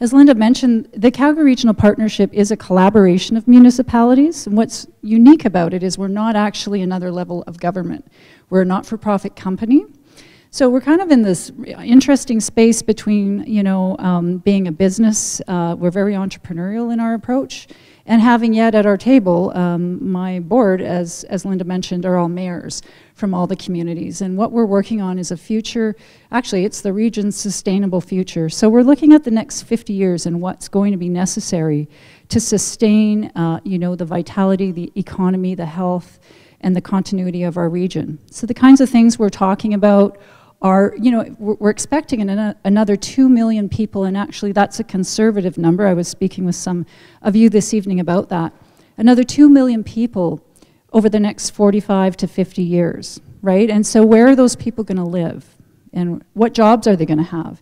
As Linda mentioned, the Calgary Regional Partnership is a collaboration of municipalities, and what's unique about it is we're not actually another level of government. We're a not-for-profit company. So we're kind of in this interesting space between, being a business, we're very entrepreneurial in our approach, and having yet at our table, my board, as Linda mentioned, are all mayors from all the communities. And what we're working on is a future, actually it's the region's sustainable future. So we're looking at the next 50 years and what's going to be necessary to sustain, the vitality, the economy, the health, and the continuity of our region. So the kinds of things we're talking about are, we're expecting another 2 million people, and actually that's a conservative number. I was speaking with some of you this evening about that. Another 2 million people over the next 45 to 50 years, right? And so where are those people gonna live? And what jobs are they gonna have?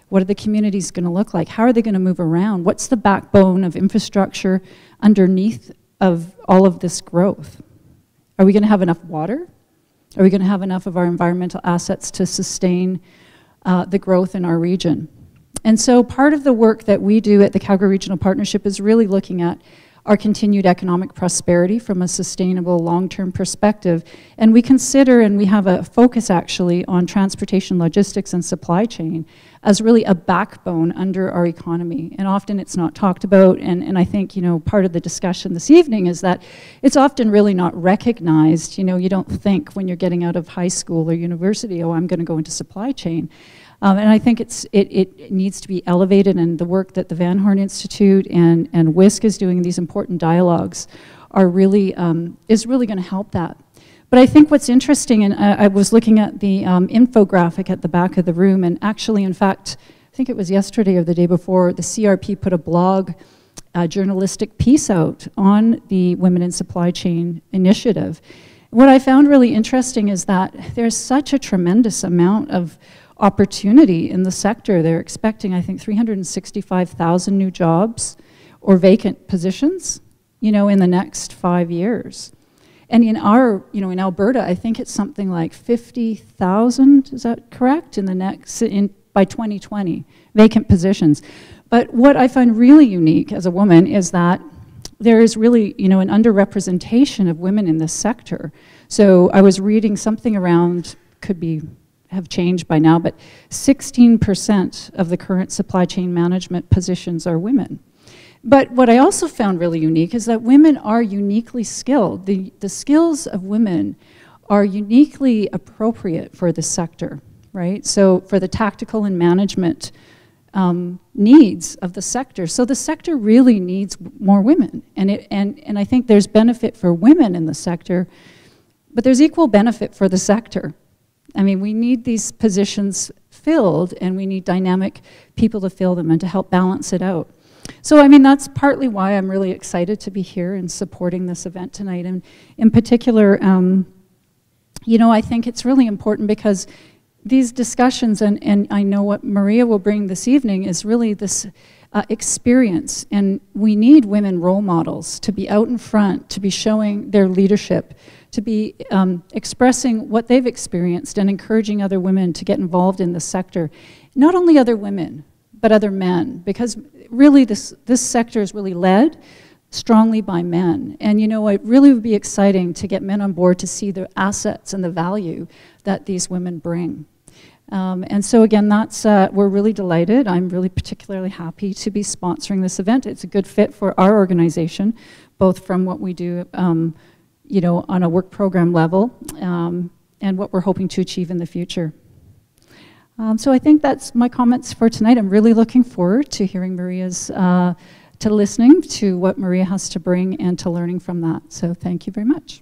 What are the communities gonna look like? How are they gonna move around? What's the backbone of infrastructure underneath of all of this growth? Are we gonna have enough water? Are we going to have enough of our environmental assets to sustain the growth in our region? And so part of the work that we do at the Calgary Regional Partnership is really looking at our continued economic prosperity from a sustainable long-term perspective. And we consider, and we have a focus actually on transportation, logistics, and supply chain as really a backbone under our economy. And often it's not talked about, and I think, part of the discussion this evening is that it's often really not recognized. You don't think when you're getting out of high school or university, oh, I'm gonna go into supply chain. And I think it needs to be elevated, and the work that the Van Horne Institute and WISC is doing, these important dialogues, are really, is really going to help that. But I think what's interesting, and I was looking at the infographic at the back of the room, and actually, in fact, I think it was yesterday or the day before, the CRP put a blog journalistic piece out on the Women in Supply Chain initiative. What I found really interesting is that there's such a tremendous amount of opportunity in the sector. They're expecting, I think, 365,000 new jobs or vacant positions, in the next 5 years. And in our, in Alberta, I think it's something like 50,000, is that correct? By 2020, vacant positions. But what I find really unique as a woman is that there is really, an underrepresentation of women in this sector. So I was reading something around, have changed by now, but 16% of the current supply chain management positions are women. But what I also found really unique is that women are uniquely skilled. The skills of women are uniquely appropriate for the sector, right? So for the tactical and management needs of the sector. So the sector really needs more women. And I think there's benefit for women in the sector, but there's equal benefit for the sector. I mean, we need these positions filled, and we need dynamic people to fill them and to help balance it out. So, I mean, that's partly why I'm really excited to be here and supporting this event tonight. And in particular, I think it's really important because these discussions, and I know what Maria will bring this evening, is really this experience. And we need women role models to be out in front, to be showing their leadership, to be expressing what they've experienced and encouraging other women to get involved in the sector. Not only other women, but other men, because really this sector is really led strongly by men. And it really would be exciting to get men on board to see the assets and the value that these women bring. And so again, we're really delighted. I'm really particularly happy to be sponsoring this event. It's a good fit for our organization, both from what we do on a work program level, and what we're hoping to achieve in the future. So I think that's my comments for tonight. I'm really looking forward to hearing Maria's, to listening to what Maria has to bring and to learning from that. So thank you very much.